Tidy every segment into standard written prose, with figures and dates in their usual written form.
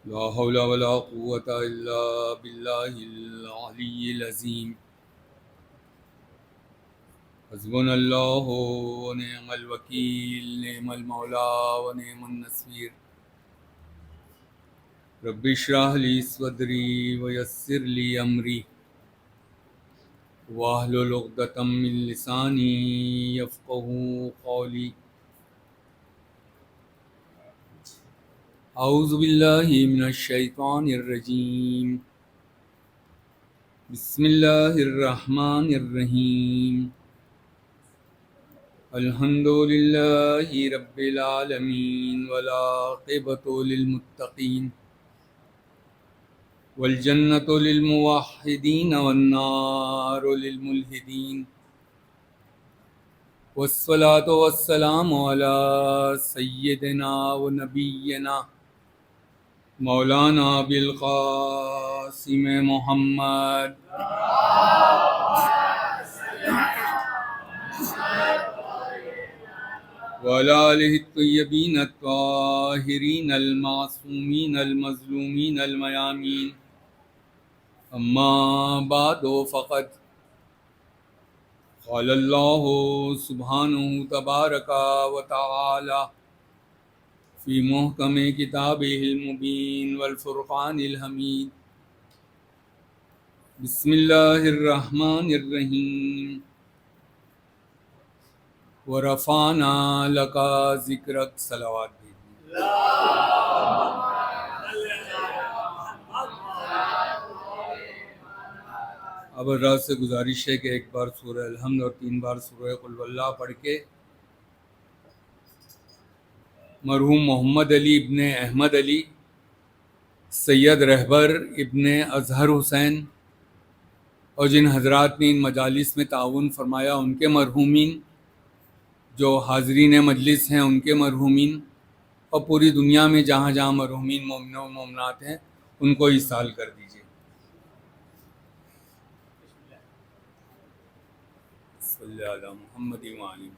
لا حول ولا قوة إلا بالله العلي العظيم. حسبنا الله ونعم الوكيل، نعم المولى ونعم النصير. رب اشرح لي صدري ويسر لي أمري واحلل عقدة من لساني يفقهوا قولي. أعوذ بالله من الشيطان الرجيم. بسم الله الرحمن الرحيم. الحمد لله رب العالمين والعاقبة للمتقين والجنة للموحدين والنار للملحدين، والصلاة والسلام على سيدنا ونبينا مولانا بالقاسم محمد وعلى آلہ الطیبین الطاہرین المعصومین المظلومین الميامین. اما بعد فقد قال اللہ سبحانہ تبارک وتعالی فی محکم کتابہ المبین والفرقان الحمید. بسم اللہ الرحمن الرحیم. ورفعنا لک ذکرک. صلوات بھیجیے. اب رات سے گزارش ہے کہ ایک بار سورہ الحمد اور 3 بار سورہ قل واللہ پڑھ کے مرحوم محمد علی ابن احمد علی، سید رہبر ابن اظہر حسین اور جن حضرات نے ان مجالس میں تعاون فرمایا ان کے مرحومین، جو حاضرین مجلس ہیں ان کے مرحومین، اور پوری دنیا میں جہاں جہاں مرحومین مومنین و مومنات ہیں ان کو ایصال کر دیجیے. صلی علی محمد وعلی محمد.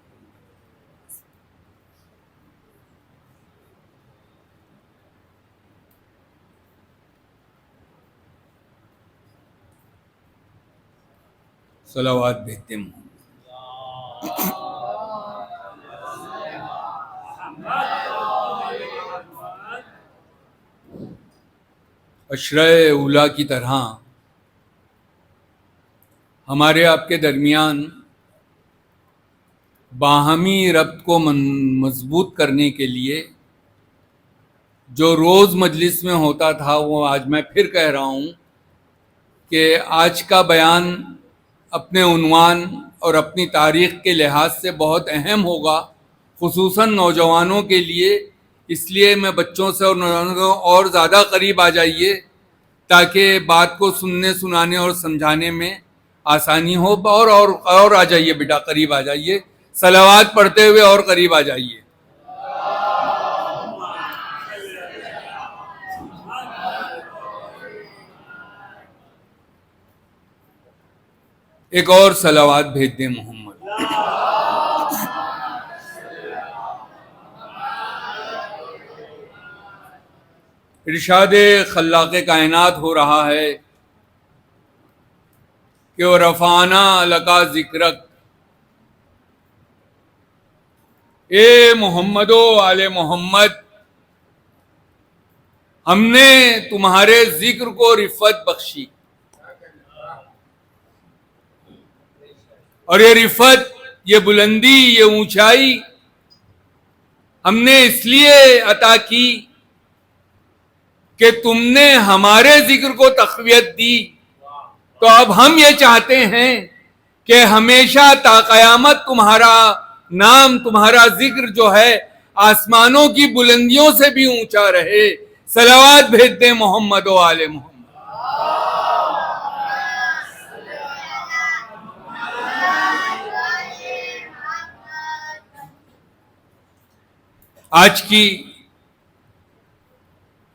صلوات بھیجتے ہیں. عشرہ اولیٰ کی طرح ہمارے آپ کے درمیان باہمی ربط کو مضبوط کرنے کے لیے جو روز مجلس میں ہوتا تھا وہ آج میں پھر کہہ رہا ہوں کہ آج کا بیان اپنے عنوان اور اپنی تاریخ کے لحاظ سے بہت اہم ہوگا، خصوصاً نوجوانوں کے لیے. اس لیے میں بچوں سے اور نوجوانوں کو اور زیادہ قریب آ جائیے تاکہ بات کو سننے سنانے اور سمجھانے میں آسانی ہو. اور آ جائیے بیٹا، قریب آ جائیے، صلوات پڑھتے ہوئے اور قریب آ جائیے. ایک اور صلوات بھیج دیں محمد. ارشاد خلاق کائنات ہو رہا ہے کہ رفعنا لک ذکرک. اے محمد و آل محمد، ہم نے تمہارے ذکر کو رفعت بخشی، اور یہ رفعت، یہ بلندی، یہ اونچائی ہم نے اس لیے عطا کی کہ تم نے ہمارے ذکر کو تقویت دی. تو اب ہم یہ چاہتے ہیں کہ ہمیشہ تا قیامت تمہارا نام، تمہارا ذکر جو ہے آسمانوں کی بلندیوں سے بھی اونچا رہے. صلوات بھیج دیں محمد و آل محمد. آج کی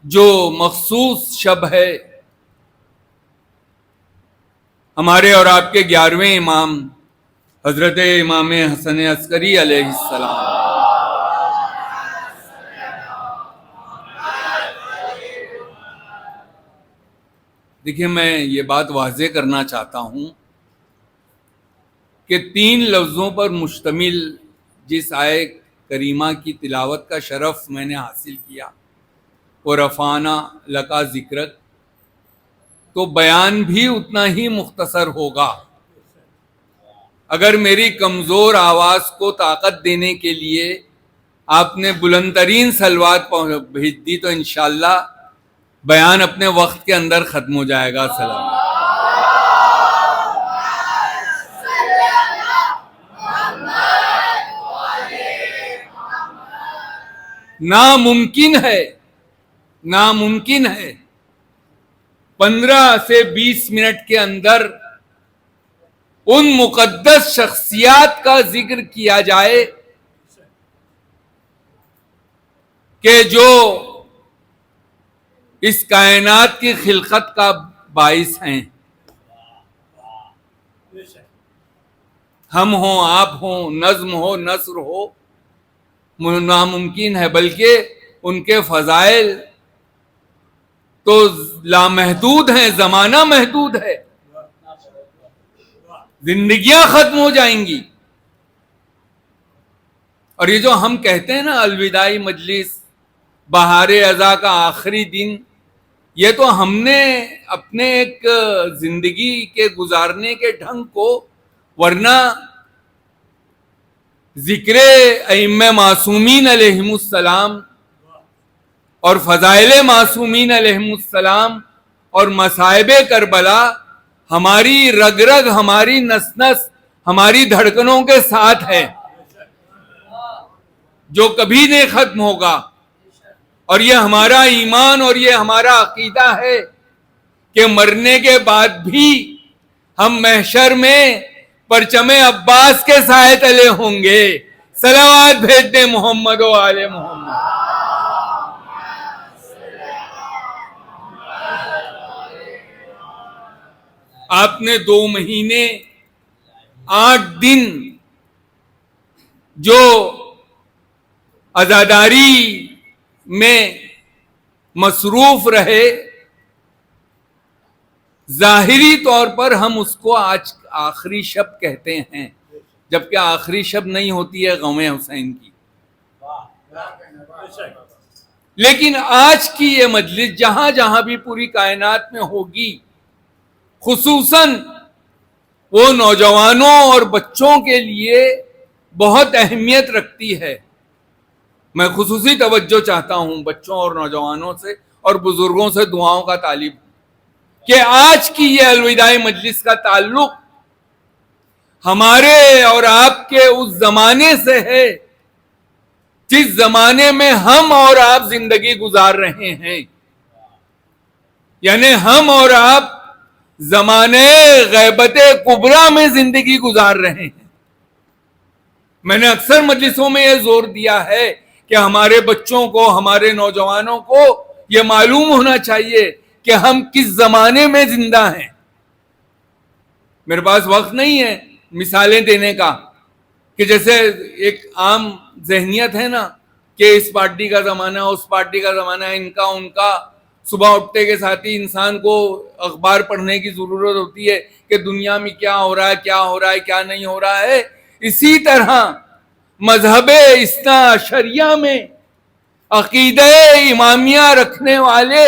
جو مخصوص شب ہے، ہمارے اور آپ کے 11ویں امام حضرت امام حسن عسکری علیہ السلام، دیکھیے میں یہ بات واضح کرنا چاہتا ہوں کہ 3 لفظوں پر مشتمل جس آیے کریمہ کی تلاوت کا شرف میں نے حاصل کیا وہ رفعنا لکا ذکرک، تو بیان بھی اتنا ہی مختصر ہوگا. اگر میری کمزور آواز کو طاقت دینے کے لیے آپ نے بلند ترین صلوات بھیج دی تو انشاءاللہ بیان اپنے وقت کے اندر ختم ہو جائے گا. سلام. ناممکن ہے 15 سے 20 منٹ کے اندر ان مقدس شخصیات کا ذکر کیا جائے کہ جو اس کائنات کی خلقت کا باعث ہیں. ہم ہوں، آپ ہوں، نظم ہو، نثر ہو، ناممکن ہے، بلکہ ان کے فضائل تو لامحدود ہیں، زمانہ محدود ہے، زندگیاں ختم ہو جائیں گی. اور یہ جو ہم کہتے ہیں نا الوداعی مجلس، بہار ازاں کا آخری دن، یہ تو ہم نے اپنے ایک زندگی کے گزارنے کے ڈھنگ کو، ورنہ ذکر ائمہ معصومین علیہم السلام اور فضائل معصومین علیہم السلام اور مصائب کربلا ہماری رگ رگ، ہماری نس نس، ہماری دھڑکنوں کے ساتھ ہے، جو کبھی نہیں ختم ہوگا. اور یہ ہمارا ایمان اور یہ ہمارا عقیدہ ہے کہ مرنے کے بعد بھی ہم محشر میں پرچم عباس کے سائے تلے ہوں گے. صلوات بھیج دیں محمد و آل محمد. آپ نے 2 مہینے 8 دن جو عزاداری میں مصروف رہے، ظاہری طور پر ہم اس کو آج آخری شب کہتے ہیں، جبکہ آخری شب نہیں ہوتی ہے غم حسین کی. لیکن آج کی یہ مجلس جہاں جہاں بھی پوری کائنات میں ہوگی، خصوصاً وہ نوجوانوں اور بچوں کے لیے بہت اہمیت رکھتی ہے. میں خصوصی توجہ چاہتا ہوں بچوں اور نوجوانوں سے اور بزرگوں سے دعاؤں کا طالب ہوں کہ آج کی یہ الوداعی مجلس کا تعلق ہمارے اور آپ کے اس زمانے سے ہے جس زمانے میں ہم اور آپ زندگی گزار رہے ہیں. یعنی ہم اور آپ زمانے غیبت کبریٰ میں زندگی گزار رہے ہیں. میں نے اکثر مجلسوں میں یہ زور دیا ہے کہ ہمارے بچوں کو، ہمارے نوجوانوں کو یہ معلوم ہونا چاہیے کہ ہم کس زمانے میں زندہ ہیں. میرے پاس وقت نہیں ہے مثالیں دینے کا کہ جیسے ایک عام ذہنیت ہے نا کہ اس پارٹی کا زمانہ، اس پارٹی کا زمانہ، ان کا ان کا. صبح اٹھتے کے ساتھ ہی انسان کو اخبار پڑھنے کی ضرورت ہوتی ہے کہ دنیا میں کیا ہو رہا ہے، کیا ہو رہا ہے، کیا نہیں ہو رہا ہے. اسی طرح مذہب اثنا عشریہ میں عقیدہ امامیہ رکھنے والے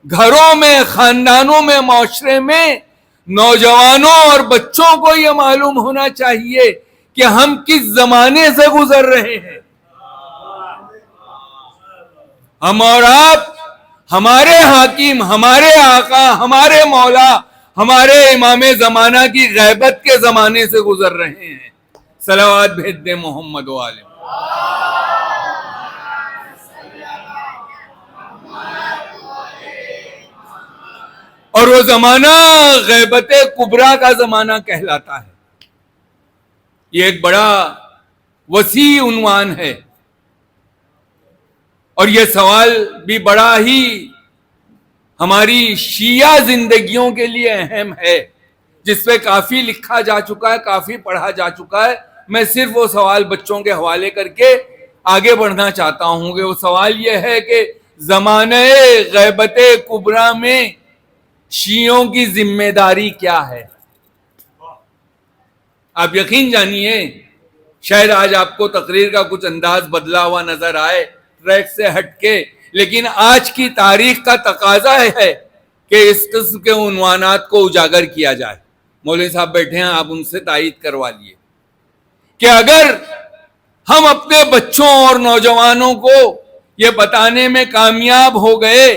گھروں میں، خاندانوں میں، معاشرے میں نوجوانوں اور بچوں کو یہ معلوم ہونا چاہیے کہ ہم کس زمانے سے گزر رہے ہیں. ہم اور آپ ہمارے حاکم، ہمارے آقا، ہمارے مولا، ہمارے امام زمانہ کی غیبت کے زمانے سے گزر رہے ہیں. صلوات بھیج دیں محمد و آل محمد. اور وہ زمانہ غیبت کبریٰ کا زمانہ کہلاتا ہے. یہ ایک بڑا وسیع عنوان ہے اور یہ سوال بھی بڑا ہی ہماری شیعہ زندگیوں کے لیے اہم ہے، جس پہ کافی لکھا جا چکا ہے، کافی پڑھا جا چکا ہے. میں صرف وہ سوال بچوں کے حوالے کر کے آگے بڑھنا چاہتا ہوں کہ وہ سوال یہ ہے کہ زمانہ غیبت کبریٰ میں شیعوں کی ذمہ داری کیا ہے؟ آپ یقین جانیے، شاید آج آپ کو تقریر کا کچھ انداز بدلا ہوا نظر آئے ٹریک سے ہٹ کے، لیکن آج کی تاریخ کا تقاضا ہے کہ اس قسم کے عنوانات کو اجاگر کیا جائے۔ مولوی صاحب بیٹھے ہیں، آپ ان سے تائید کروا لیے کہ اگر ہم اپنے بچوں اور نوجوانوں کو یہ بتانے میں کامیاب ہو گئے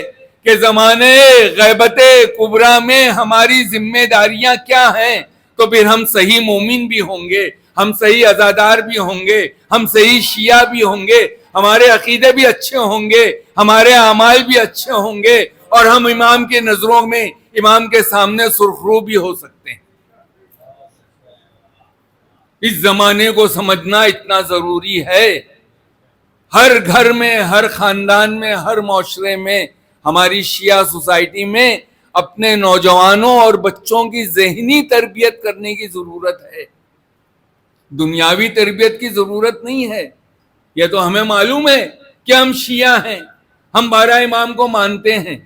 کہ زمانے غیبت کبریٰ میں ہماری ذمہ داریاں کیا ہیں، تو پھر ہم صحیح مومن بھی ہوں گے، ہم صحیح عزادار بھی ہوں گے، ہم صحیح شیعہ بھی ہوں گے، ہمارے عقیدے بھی اچھے ہوں گے، ہمارے اعمال بھی اچھے ہوں گے، اور ہم امام کی نظروں میں امام کے سامنے سرخرو بھی ہو سکتے ہیں۔ اس زمانے کو سمجھنا اتنا ضروری ہے۔ ہر گھر میں، ہر خاندان میں، ہر معاشرے میں، ہماری شیعہ سوسائٹی میں اپنے نوجوانوں اور بچوں کی ذہنی تربیت کرنے کی ضرورت ہے، دنیاوی تربیت کی ضرورت نہیں ہے۔ یہ تو ہمیں معلوم ہے کہ ہم شیعہ ہیں، ہم 12 امام کو مانتے ہیں،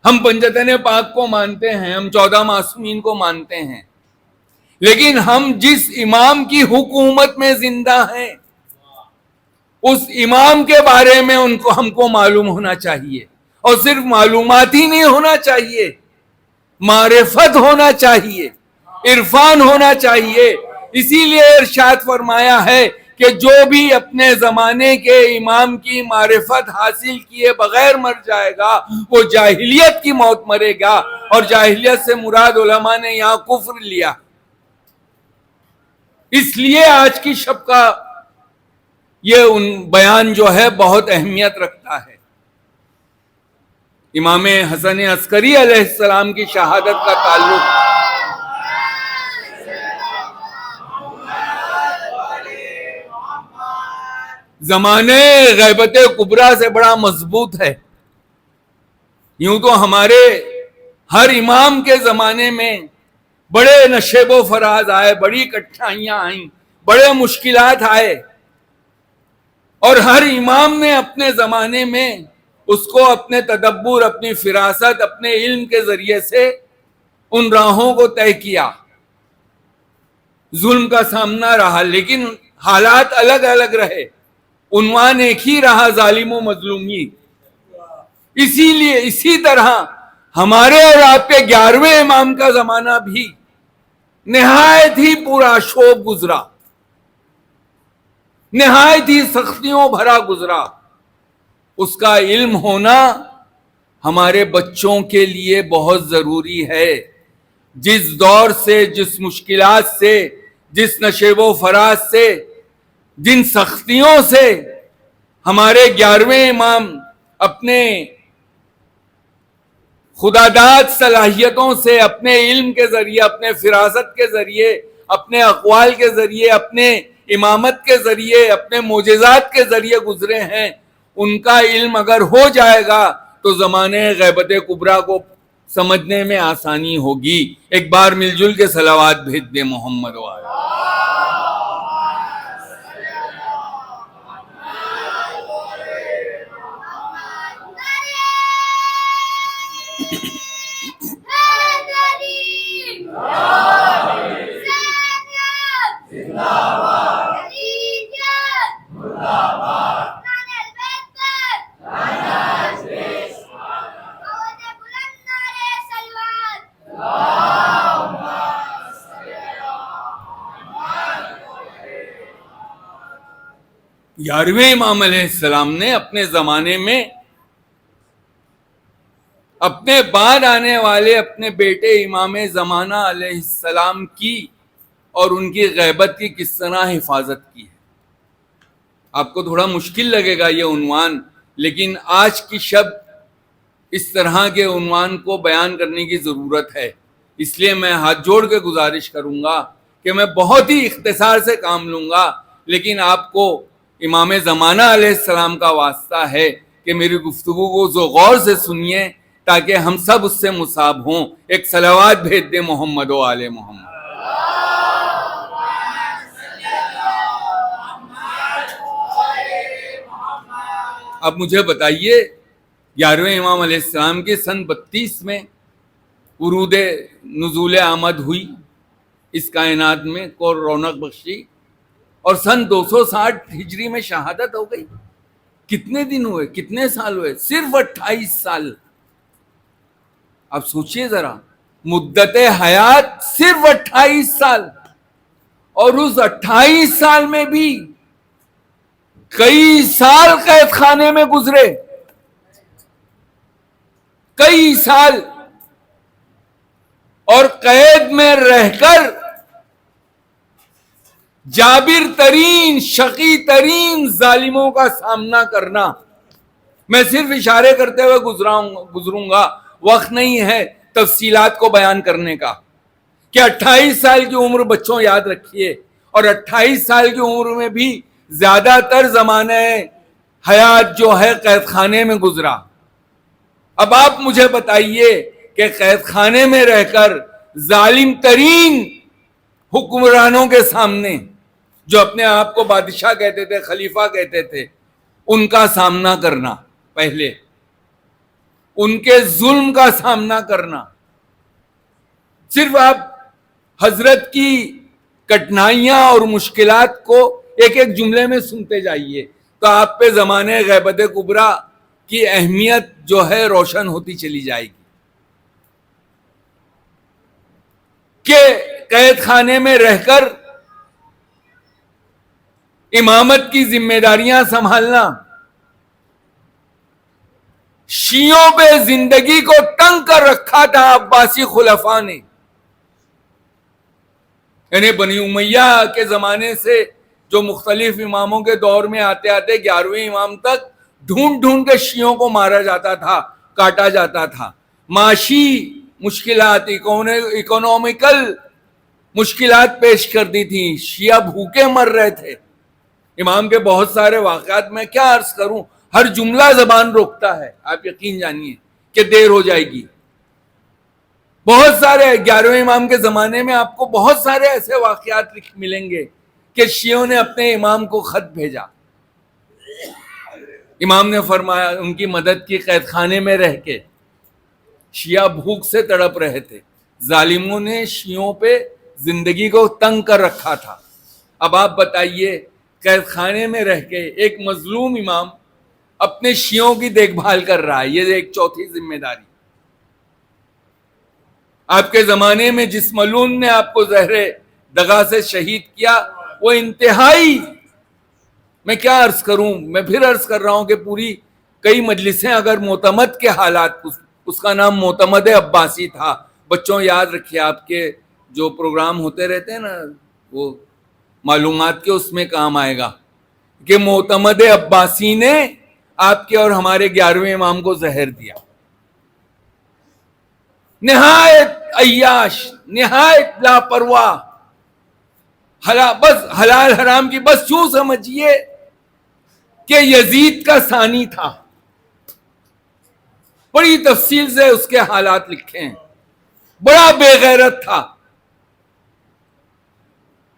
ہم پنجتن پاک کو مانتے ہیں، ہم 14 معصومین کو مانتے ہیں، لیکن ہم جس امام کی حکومت میں زندہ ہیں اس امام کے بارے میں ہم کو معلوم ہونا چاہیے، اور صرف معلومات ہی نہیں ہونا چاہیے، معرفت ہونا چاہیے، عرفان ہونا چاہیے۔ اسی لیے ارشاد فرمایا ہے کہ جو بھی اپنے زمانے کے امام کی معرفت حاصل کیے بغیر مر جائے گا وہ جاہلیت کی موت مرے گا، اور جاہلیت سے مراد علماء نے یہاں کفر لیا۔ اس لیے آج کی شب کا یہ بیان جو ہے بہت اہمیت رکھتا ہے۔ امام حسن عسکری علیہ السلام کی شہادت کا تعلق زمانے غیبت کبریٰ سے بڑا مضبوط ہے۔ یوں تو ہمارے ہر امام کے زمانے میں بڑے نشیب و فراز آئے، بڑی کٹھنائیاں آئیں، بڑے مشکلات آئے، اور ہر امام نے اپنے زمانے میں اس کو اپنے تدبر، اپنی فراست، اپنے علم کے ذریعے سے ان راہوں کو طے کیا۔ ظلم کا سامنا رہا، لیکن حالات الگ الگ رہے، عنوان ایک ہی رہا، ظالم و مظلومی۔ اسی لیے اسی طرح ہمارے اور آپ کے 11ویں امام کا زمانہ بھی نہایت ہی پورا شوب گزرا، نہایت ہی سختیوں بھرا گزرا۔ اس کا علم ہونا ہمارے بچوں کے لیے بہت ضروری ہے۔ جس دور سے، جس مشکلات سے، جس نشیب و فراز سے، جن سختیوں سے ہمارے 11ویں امام اپنے خداداد صلاحیتوں سے، اپنے علم کے ذریعے، اپنے فراست کے ذریعے، اپنے اقوال کے ذریعے، اپنے امامت کے ذریعے، اپنے معجزات کے ذریعے گزرے ہیں، ان کا علم اگر ہو جائے گا تو زمانے غیبت کبریٰ کو سمجھنے میں آسانی ہوگی۔ ایک بار مل جل کے صلوات بھیج دیں محمد و آل۔ یارویں امام علیہ السلام نے اپنے زمانے میں اپنے بعد آنے والے اپنے بیٹے امام زمانہ علیہ السلام کی اور ان کی غیبت کی کس طرح حفاظت کی ہے۔ آپ کو تھوڑا مشکل لگے گا یہ عنوان، لیکن آج کی شب اس طرح کے عنوان کو بیان کرنے کی ضرورت ہے۔ اس لیے میں ہاتھ جوڑ کے گزارش کروں گا کہ میں بہت ہی اختصار سے کام لوں گا، لیکن آپ کو امام زمانہ علیہ السلام کا واسطہ ہے کہ میری گفتگو کو غور سے سنیے تاکہ ہم سب اس سے مصاب ہوں۔ ایک صلوات بھیج دیں محمد و آل محمد۔ اب مجھے بتائیے 11ویں امام علیہ السلام کے سن 32 میں ورود نزول آمد ہوئی اس کائنات میں کو رونق بخشی، اور سن 260 ہجری میں شہادت ہو گئی۔ کتنے دن ہوئے، کتنے سال ہوئے؟ صرف 28 سال۔ اب سوچئے ذرا، مدت حیات صرف 28 سال، اور اس 28 سال میں بھی کئی سال قید خانے میں گزرے، کئی سال، اور قید میں رہ کر جابر ترین، شقی ترین ظالموں کا سامنا کرنا۔ میں صرف اشارے کرتے ہوئے گزروں گا، وقت نہیں ہے تفصیلات کو بیان کرنے کا، کہ 28 سال کی عمر بچوں یاد رکھیے، اور 28 سال کی عمر میں بھی زیادہ تر زمانہ حیات جو ہے قید خانے میں گزرا۔ اب آپ مجھے بتائیے کہ قید خانے میں رہ کر ظالم ترین حکمرانوں کے سامنے، جو اپنے آپ کو بادشاہ کہتے تھے، خلیفہ کہتے تھے، ان کا سامنا کرنا، پہلے ان کے ظلم کا سامنا کرنا۔ صرف آپ حضرت کی کٹھنائیاں اور مشکلات کو ایک ایک جملے میں سنتے جائیے تو آپ پہ زمانے غیبت کبریٰ کی اہمیت جو ہے روشن ہوتی چلی جائے گی، کہ قید خانے میں رہ کر امامت کی ذمہ داریاں سنبھالنا، شیعوں پہ زندگی کو تنگ کر رکھا تھا عباسی خلفاء نے، یعنی بنی امیہ کے زمانے سے جو مختلف اماموں کے دور میں آتے آتے 11ویں امام تک ڈھونڈ ڈھونڈ کے شیعوں کو مارا جاتا تھا، کاٹا جاتا تھا۔ معاشی مشکلات، اکنومیکل مشکلات پیش کر دی تھیں، شیعہ بھوکے مر رہے تھے۔ امام کے بہت سارے واقعات میں کیا عرض کروں، ہر جملہ زبان روکتا ہے، آپ یقین جانیے کہ دیر ہو جائے گی۔ بہت سارے 11ویں امام کے زمانے میں آپ کو بہت سارے ایسے واقعات ملیں گے کہ شیعوں نے اپنے امام کو خط بھیجا، امام نے فرمایا، ان کی مدد کی، قید خانے میں رہ کے شیعہ بھوک سے تڑپ رہے تھے، ظالموں نے شیعوں پہ زندگی کو تنگ کر رکھا تھا۔ اب آپ بتائیے، قید خانے میں رہ کے ایک مظلوم امام اپنے شیعوں کی دیکھ بھال کر رہا ہے، یہ ایک چوتھی ذمہ داری۔ آپ کے زمانے میں جس ملعون نے آپ کو زہر دغا سے شہید کیا، وہ انتہائی، میں کیا عرض کروں، میں پھر عرض کر رہا ہوں کہ پوری کئی مجلسیں اگر معتمد کے حالات، اس کا نام معتمد عباسی تھا۔ بچوں یاد رکھیے، آپ کے جو پروگرام ہوتے رہتے ہیں نا وہ معلومات کے، اس میں کام آئے گا کہ معتمد عباسی نے آپ کے اور ہمارے 11ویں امام کو زہر دیا۔ نہایت عیاش، نہایت لاپرواہ، بس حلال حرام کی بس یوں سمجھیے کہ یزید کا ثانی تھا۔ بڑی تفصیل سے اس کے حالات لکھے ہیں، بڑا بے غیرت تھا۔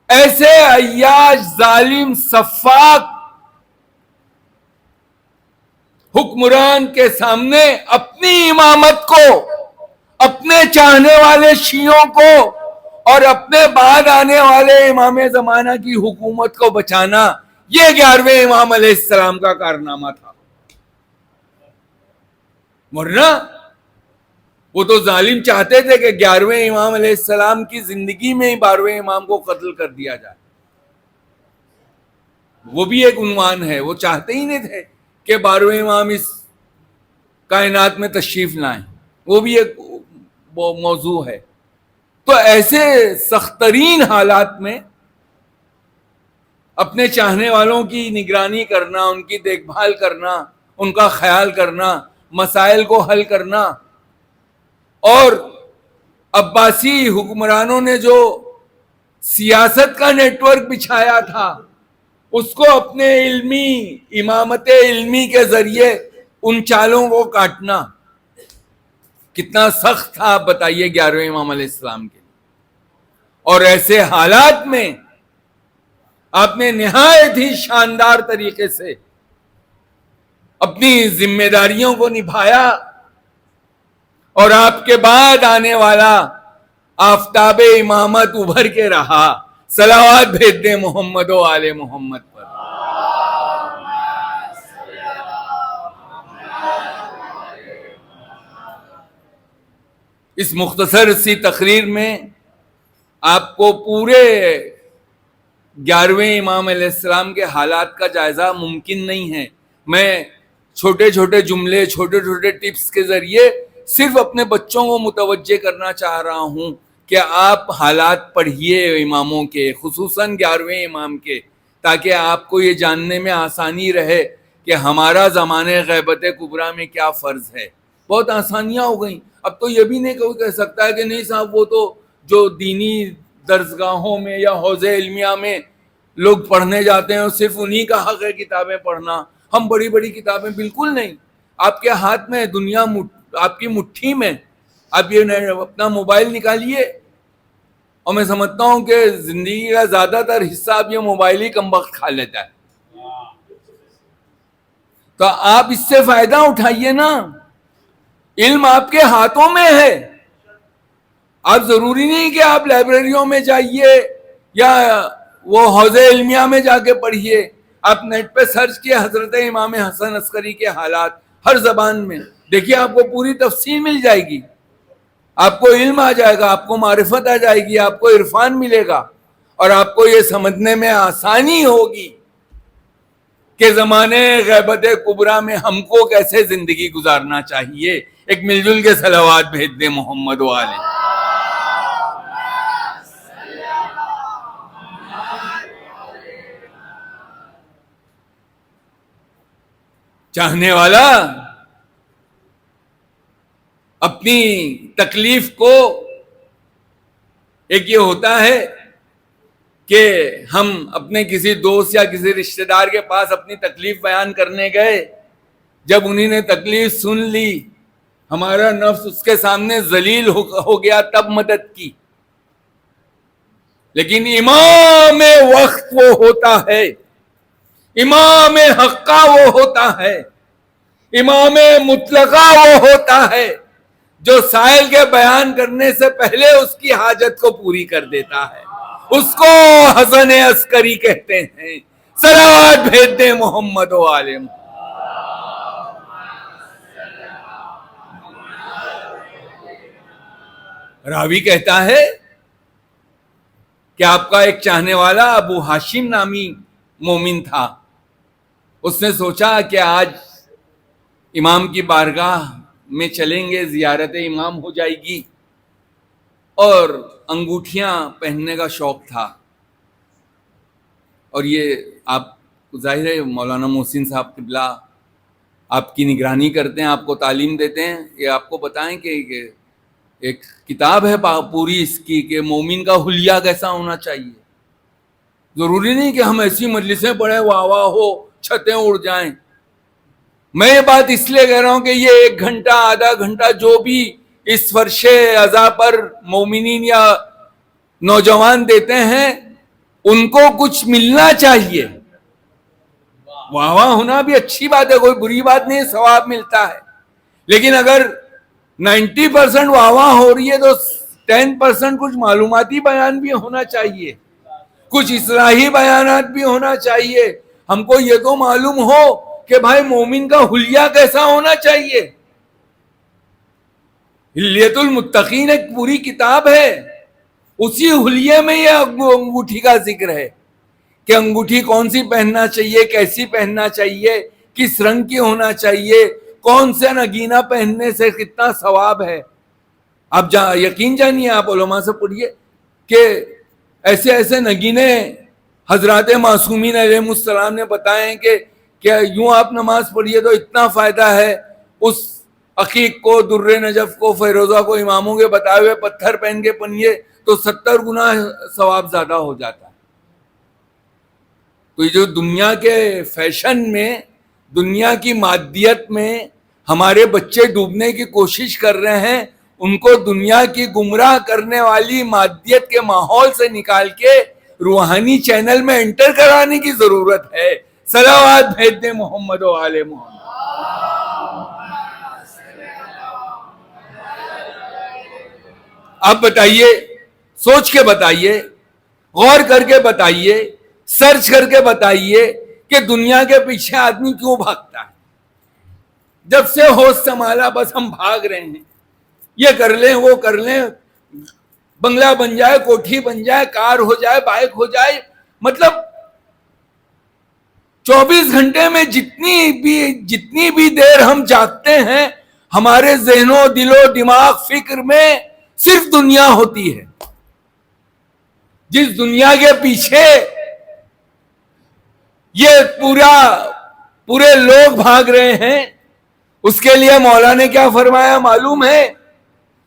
ایسے عیاش، ظالم، سفاک حکمران کے سامنے اپنی امامت کو، اپنے چاہنے والے شیعوں کو اور اپنے بعد آنے والے امام زمانہ کی حکومت کو بچانا، یہ 11ویں امام علیہ السلام کا کارنامہ تھا۔ ورنہ وہ تو ظالم چاہتے تھے کہ 11ویں امام علیہ السلام کی زندگی میں ہی 12ویں امام کو قتل کر دیا جائے۔ وہ بھی ایک عنوان ہے، وہ چاہتے ہی نہیں تھے کہ 12ویں امام اس کائنات میں تشریف لائیں، وہ بھی ایک موضوع ہے۔ تو ایسے سخت ترین حالات میں اپنے چاہنے والوں کی نگرانی کرنا، ان کی دیکھ بھال کرنا، ان کا خیال کرنا، مسائل کو حل کرنا، اور عباسی حکمرانوں نے جو سیاست کا نیٹ ورک بچھایا تھا اس کو اپنے علمی، امامت علمی کے ذریعے ان چالوں کو کاٹنا کتنا سخت تھا، آپ بتائیے 11ویں امام علیہ السلام کے۔ اور ایسے حالات میں آپ نے نہایت ہی شاندار طریقے سے اپنی ذمہ داریوں کو نبھایا، اور آپ کے بعد آنے والا آفتاب امامت ابھر کے رہا۔ صلوات بھیج دیں محمد و آل محمد پر۔ اس مختصر سی تقریر میں آپ کو پورے 11ویں امام علیہ السلام کے حالات کا جائزہ ممکن نہیں ہے۔ میں چھوٹے چھوٹے جملے، چھوٹے چھوٹے ٹپس کے ذریعے صرف اپنے بچوں کو متوجہ کرنا چاہ رہا ہوں کہ آپ حالات پڑھیے اماموں کے، خصوصاً 11ویں امام کے، تاکہ آپ کو یہ جاننے میں آسانی رہے کہ ہمارا زمانے غیبت کبریٰ میں کیا فرض ہے۔ بہت آسانیاں ہو گئیں، اب تو یہ بھی نہیں کوئی کہہ سکتا ہے کہ نہیں صاحب وہ تو جو دینی درسگاہوں میں یا حوض علمیہ میں لوگ پڑھنے جاتے ہیں صرف انہی کا حق ہے کتابیں پڑھنا، ہم بڑی بڑی کتابیں۔ بالکل نہیں، آپ کے ہاتھ میں دنیا آپ کی مٹھی میں، آپ یہ اپنا موبائل نکالیے، اور میں سمجھتا ہوں کہ زندگی کا زیادہ تر حصہ اب یہ موبائل ہی کم وقت کھا لیتا ہے، تو آپ اس سے فائدہ اٹھائیے نا۔ علم آپ کے ہاتھوں میں ہے، آپ ضروری نہیں کہ آپ لائبریریوں میں جائیے یا وہ حوض علمیہ میں جا کے پڑھیے۔ آپ نیٹ پہ سرچ کیے حضرت امام حسن عسکری کے حالات ہر زبان میں، دیکھیے آپ کو پوری تفصیل مل جائے گی، آپ کو علم آ جائے گا، آپ کو معرفت آ جائے گی، آپ کو عرفان ملے گا، اور آپ کو یہ سمجھنے میں آسانی ہوگی کہ زمانے غیبت کبریٰ میں ہم کو کیسے زندگی گزارنا چاہیے۔ ایک مل جل کے صلوات بھیج دیں محمد و آلہ۔ چاہنے والا اپنی تکلیف کو، ایک یہ ہوتا ہے کہ ہم اپنے کسی دوست یا کسی رشتہ دار کے پاس اپنی تکلیف بیان کرنے گئے، جب انہی نے تکلیف سن لی ہمارا نفس اس کے سامنے ذلیل ہو گیا، تب مدد کی۔ لیکن امام وقت وہ ہوتا ہے، امام حقہ وہ ہوتا ہے، امام مطلقہ وہ ہوتا ہے جو سائل کے بیان کرنے سے پہلے اس کی حاجت کو پوری کر دیتا ہے، اس کو حسن عسکری کہتے ہیں۔ صلوات بھیج دیں محمد و آلہ محمد۔ راوی کہتا ہے کہ آپ کا ایک چاہنے والا ابو ہاشم نامی مومن تھا، اس نے سوچا کہ آج امام کی بارگاہ میں چلیں گے، زیارت امام ہو جائے گی، اور انگوٹھیاں پہننے کا شوق تھا۔ اور یہ آپ ظاہر ہے مولانا محسن صاحب قبلہ آپ کی نگرانی کرتے ہیں، آپ کو تعلیم دیتے ہیں، یہ آپ کو بتائیں کہ ایک کتاب ہے پوری اس کی کہ مومن کا حلیہ کیسا ہونا چاہیے۔ ضروری نہیں کہ ہم ایسی مجلسیں پڑھیں واہ واہ ہو، چھتیں اڑ جائیں۔ میں یہ بات اس لیے کہہ رہا ہوں کہ یہ 1 گھنٹہ آدھا گھنٹہ جو بھی اس فرش عزا پر مومنین یا نوجوان دیتے ہیں، ان کو کچھ ملنا چاہیے۔ واہ واہ ہونا بھی اچھی بات ہے، کوئی بری بات نہیں، ثواب ملتا ہے، لیکن اگر 90% واہ واہ ہو رہی ہے تو 10% کچھ معلوماتی بیان بھی ہونا چاہیے، کچھ اصلاحی بیانات بھی ہونا چاہیے۔ ہم کو یہ تو معلوم ہو کہ بھائی مومن کا حلیہ کیسا ہونا چاہیے۔ حلیۃ المتقین ایک پوری کتاب ہے، اسی حلیے میں یہ انگوٹھی کا ذکر ہے کہ انگوٹھی کون سی پہننا چاہیے، کیسی پہننا چاہیے، کس رنگ کی ہونا چاہیے، کون سے نگینہ پہننے سے کتنا ثواب ہے۔ آپ یقین جانیے، آپ علماء سے پوچھیے کہ ایسے ایسے نگینے حضرات معصومین علیہ السلام نے بتائے کہ یوں آپ نماز پڑھیے تو اتنا فائدہ ہے، اس عقیق کو، در نجف کو، فیروزہ کو اماموں کے بتائے ہوئے پتھر پہن کے پڑھیے تو 70 گنا ثواب زیادہ ہو جاتا ہے۔ تو یہ جو دنیا کے فیشن میں، دنیا کی مادیت میں ہمارے بچے ڈوبنے کی کوشش کر رہے ہیں، ان کو دنیا کی گمراہ کرنے والی مادیت کے ماحول سے نکال کے روحانی چینل میں انٹر کرانے کی ضرورت ہے۔ صلوات بھیج دیں محمد و آل محمد. آپ بتائیے, سوچ کے بتائیے, غور کر کے بتائیے, سرچ کر کے بتائیے کہ دنیا کے پیچھے آدمی کیوں بھاگتا ہے؟ جب سے ہوش سنبھالا بس ہم بھاگ رہے ہیں, یہ کر لیں وہ کر لیں, بنگلہ بن جائے, کوٹھی بن جائے, کار ہو جائے, بائک ہو جائے, مطلب 24 گھنٹے میں جتنی بھی دیر ہم جاگتے ہیں ہمارے ذہنوں, دل و دماغ, فکر میں صرف دنیا ہوتی ہے. جس دنیا کے پیچھے یہ پورے لوگ بھاگ رہے ہیں, اس کے لیے مولا نے کیا فرمایا معلوم ہے؟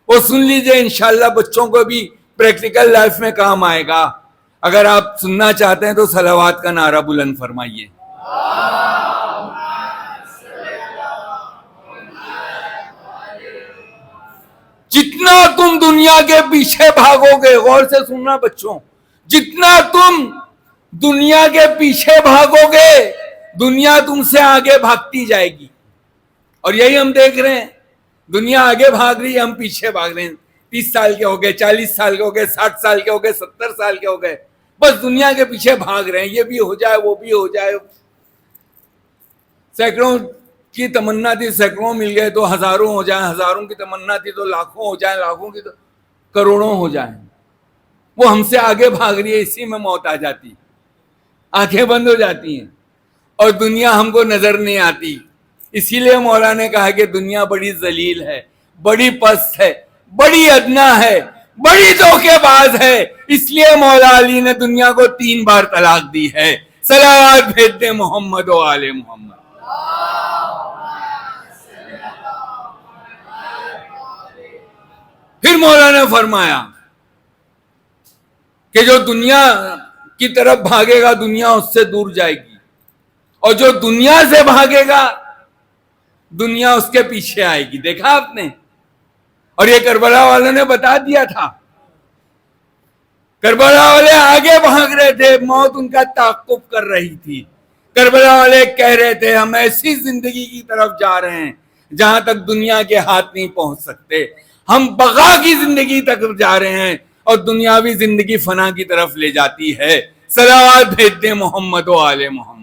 وہ سن لیجئے, انشاءاللہ بچوں کو بھی پریکٹیکل لائف میں کام آئے گا. اگر آپ سننا چاہتے ہیں تو صلوات کا نعرہ بلند فرمائیے. جتنا تم دنیا کے پیچھے بھاگو گے, غور سے سننا بچوں, جتنا تم دنیا کے پیچھے بھاگو گے دنیا تم سے آگے بھاگتی جائے گی. اور یہی ہم دیکھ رہے ہیں, دنیا آگے بھاگ رہی ہے, ہم پیچھے بھاگ رہے ہیں. 30 سال کے ہو گئے, 40 سال کے ہو گئے, 60 سال کے ہو گئے, 70 سال کے ہو گئے, بس دنیا کے پیچھے بھاگ رہے ہیں. یہ بھی ہو جائے, وہ بھی ہو جائے. سینکڑوں کی تمنا تھی, سینکڑوں مل گئے تو ہزاروں ہو جائیں, ہزاروں کی تمنا تھی تو لاکھوں ہو جائیں, لاکھوں کی تو کروڑوں ہو جائیں. وہ ہم سے آگے بھاگ رہی ہے, اسی میں موت آ جاتی, آنکھیں بند ہو جاتی ہیں اور دنیا ہم کو نظر نہیں آتی. اسی لیے مولا نے کہا کہ دنیا بڑی ذلیل ہے, بڑی پست ہے, بڑی ادنا ہے, بڑی دھوکے باز ہے. اس لیے مولا علی نے دنیا کو 3 بار طلاق دی ہے. صلوات بھیج دیں محمد و آل محمد. پھر مولا نے فرمایا کہ جو دنیا کی طرف بھاگے گا دنیا اس سے دور جائے گی, اور جو دنیا سے بھاگے گا دنیا اس کے پیچھے آئے گی. دیکھا آپ نے؟ اور یہ کربلا والوں نے بتا دیا تھا. کربلا والے آگے بھاگ رہے تھے, موت ان کا تعاقب کر رہی تھی. کربلا والے کہہ رہے تھے ہم ایسی زندگی کی طرف جا رہے ہیں جہاں تک دنیا کے ہاتھ نہیں پہنچ سکتے. ہم بقا کی زندگی تک جا رہے ہیں اور دنیاوی زندگی فنا کی طرف لے جاتی ہے. صلوات بھیج دیں محمد و آل محمد.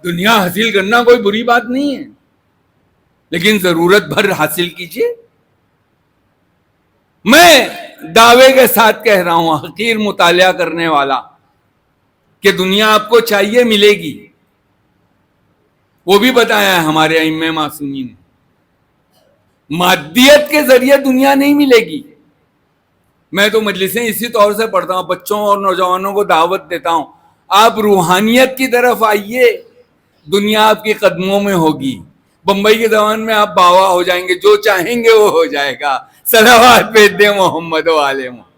دنیا حاصل کرنا کوئی بری بات نہیں ہے, لیکن ضرورت بھر حاصل کیجئے. میں دعوے کے ساتھ کہہ رہا ہوں, حقیر مطالعہ کرنے والا, کہ دنیا آپ کو چاہیے ملے گی. وہ بھی بتایا ہے ہمارے ائمہ معصومین نے, مادیت کے ذریعے دنیا نہیں ملے گی. میں تو مجلسیں اسی طور سے پڑھتا ہوں, بچوں اور نوجوانوں کو دعوت دیتا ہوں, آپ روحانیت کی طرف آئیے, دنیا آپ کے قدموں میں ہوگی. بمبئی کے زبان میں آپ باوا ہو جائیں گے, جو چاہیں گے وہ ہو جائے گا. صلوات بھیج دیں محمد و آل محمد.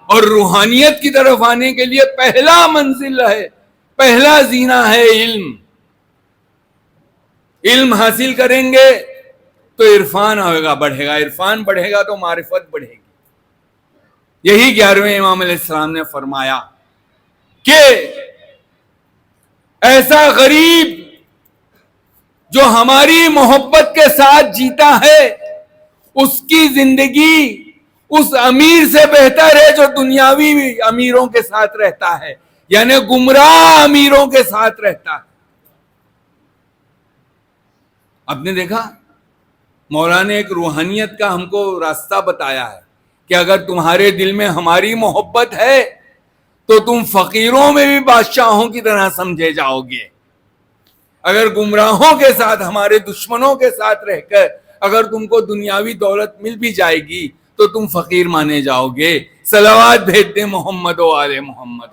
اور روحانیت کی طرف آنے کے لیے پہلا منزل ہے, پہلا زینہ ہے علم. علم حاصل کریں گے تو عرفان بڑھے گا, عرفان بڑھے گا تو معرفت بڑھے گی. یہی 11ویں امام علیہ السلام نے فرمایا کہ ایسا غریب جو ہماری محبت کے ساتھ جیتا ہے اس کی زندگی اس امیر سے بہتر ہے جو دنیاوی امیروں کے ساتھ رہتا ہے, یعنی گمراہ امیروں کے ساتھ رہتا ہے. آپ نے دیکھا مولا نے ایک روحانیت کا ہم کو راستہ بتایا ہے کہ اگر تمہارے دل میں ہماری محبت ہے تو تم فقیروں میں بھی بادشاہوں کی طرح سمجھے جاؤ گے. اگر گمراہوں کے ساتھ, ہمارے دشمنوں کے ساتھ رہ کر اگر تم کو دنیاوی دولت مل بھی جائے گی تو تم فقیر مانے جاؤ گے. صلوات بھیج دیں محمد و آل محمد.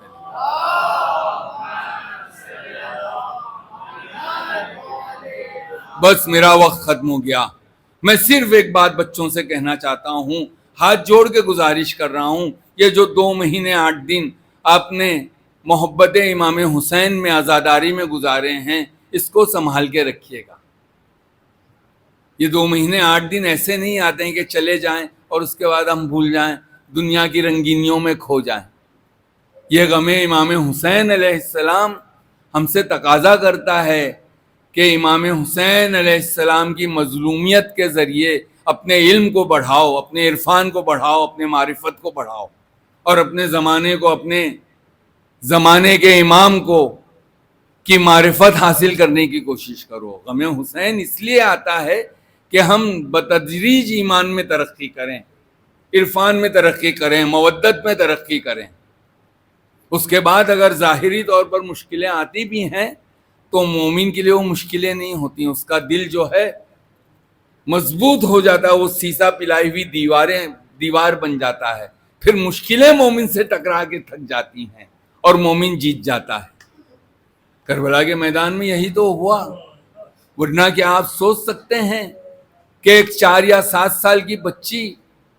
بس میرا وقت ختم ہو گیا. میں صرف ایک بات بچوں سے کہنا چاہتا ہوں, ہاتھ جوڑ کے گزارش کر رہا ہوں, یہ جو 2 مہینے 8 دن آپ نے محبت امام حسین میں عزاداری میں گزارے ہیں, اس کو سنبھال کے رکھیے گا. یہ 2 مہینے 8 دن ایسے نہیں آتے ہیں کہ چلے جائیں اور اس کے بعد ہم بھول جائیں، دنیا کی رنگینیوں میں کھو جائیں۔ یہ غم امام حسین علیہ السلام ہم سے تقاضا کرتا ہے کہ امام حسین علیہ السلام کی مظلومیت کے ذریعے اپنے علم کو بڑھاؤ، اپنے عرفان کو بڑھاؤ، اپنے معرفت کو بڑھاؤ، اور اپنے زمانے کو، اپنے زمانے کے امام کو کی معرفت حاصل کرنے کی کوشش کرو۔ غم حسین اس لیے آتا ہے کہ ہم بتدریج ایمان میں ترقی کریں، عرفان میں ترقی کریں، مودت میں ترقی کریں۔ اس کے بعد اگر ظاہری طور پر مشکلیں آتی بھی ہیں تو مومن کے لیے وہ مشکلیں نہیں ہوتی، اس کا دل جو ہے مضبوط ہو جاتا ہے، وہ سیسا پلائی ہوئی دیوار بن جاتا ہے، پھر مشکلیں مومن سے ٹکرا کے تھک جاتی ہیں اور مومن جیت جاتا ہے۔ کربلا کے میدان میں یہی تو ہوا، ورنہ کہ آپ سوچ سکتے ہیں کہ ایک 4 یا 7 سال کی بچی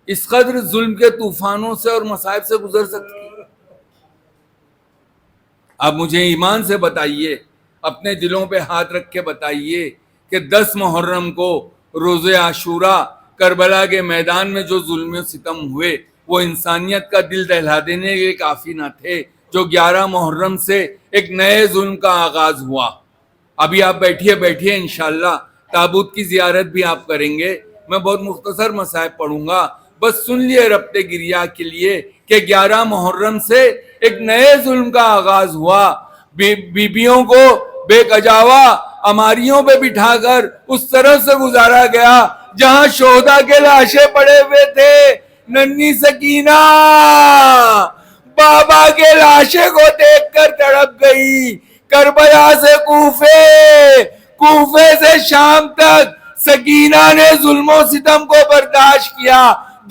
اس قدر ظلم کے طوفانوں سے اور مصائب سے گزر سکتی؟ آپ مجھے ایمان سے بتائیے، اپنے دلوں پہ ہاتھ رکھ کے بتائیے کہ 10 محرم کو روز عاشوراء کربلا کے میدان میں جو ظلم و ستم ہوئے وہ انسانیت کا دل دہلا دینے کے کافی نہ تھے، جو 11 محرم سے ایک نئے ظلم کا آغاز ہوا۔ ابھی آپ بیٹھیے انشاءاللہ تابوت کی زیارت بھی آپ کریں گے، میں بہت مختصر مصائب پڑھوں گا، بس سن لیے ربط گریہ کے لیے کہ 11 محرم سے ایک نئے ظلم کا آغاز ہوا۔ بیبیوں کو بے کجاوا اماریوں پہ بٹھا کر اس طرف سے گزارا گیا جہاں شہداء کے لاشیں پڑے ہوئے تھے۔ ننھی سکینہ بابا کے لاشے کو دیکھ کر تڑپ گئی۔ کربلا سے کوفے سے شام تک سکینہ نے ظلم و ستم کو برداشت کیا،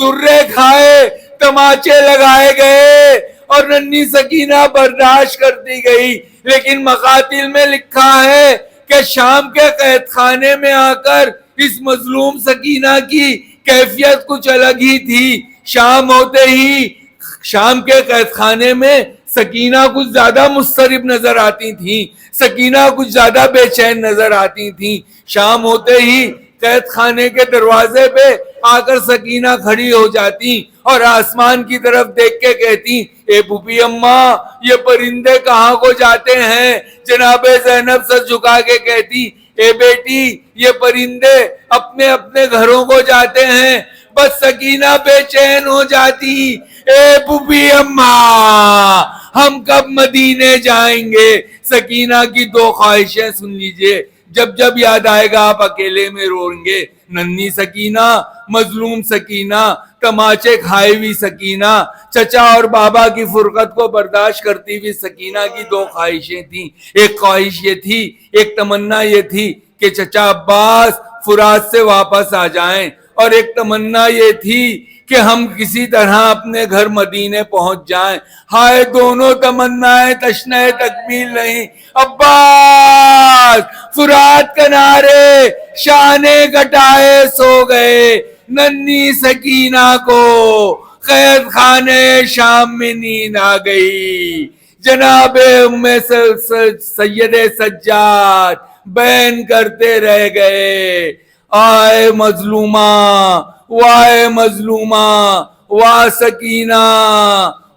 درے کھائے، تماچے لگائے گئے اور ننھی سکینہ برداشت کرتی گئی۔ لیکن مقاتل میں لکھا ہے کہ شام کے قید خانے میں آ کر اس مظلوم سکینہ کی کیفیت کچھ الگ ہی تھی۔ شام ہوتے ہی شام کے قید خانے میں سکینہ کچھ زیادہ مضطرب نظر آتی تھیں، سکینہ کچھ زیادہ بے چین نظر آتی تھیں۔ شام ہوتے ہی قید خانے کے دروازے پہ آ کر سکینہ کھڑی ہو جاتی اور آسمان کی طرف دیکھ کے کہتی، اے پھوپھی اماں یہ پرندے کہاں کو جاتے ہیں؟ جناب زینب سر جھکا کے کہتی، اے بیٹی یہ پرندے اپنے اپنے گھروں کو جاتے ہیں۔ بس سکینہ بے چین ہو جاتی، اے پھوپھی اماں ہم کب مدینے جائیں گے؟ سکینہ کی 2 خواہشیں سن لیجئے، جب جب یاد آئے گا آپ اکیلے میں روئیں گے۔ ننھی سکینہ، مظلوم سکینہ، تماچے کھائے ہوئی سکینہ، چچا اور بابا کی فرقت کو برداشت کرتی ہوئی سکینہ کی 2 خواہشیں تھیں۔ ایک خواہش یہ تھی، ایک تمنا یہ تھی کہ چچا عباس فرات سے واپس آ جائیں، اور ایک تمنا یہ تھی کہ ہم کسی طرح اپنے گھر مدینے پہنچ جائیں۔ ہائے دونوں تمنائیں تشنہ تکمیل نہیں۔ عباس فرات کنارے شانے کٹائے سو گئے، ننھی سکینہ کو قید خانے شام میں نیند آ گئی۔ جناب سید سجاد بین کرتے رہ گئے، آئے مظلومہ وائے مظلومہ وا سکینہ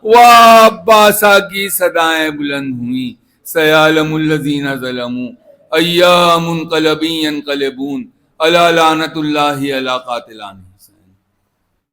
وا عباسہ کی صدائیں بلند ہوئیں۔ سیعلم الذین ظلموا ایام منقلبین ینقلبون، الا لعنت اللہ علی قاتلانہم۔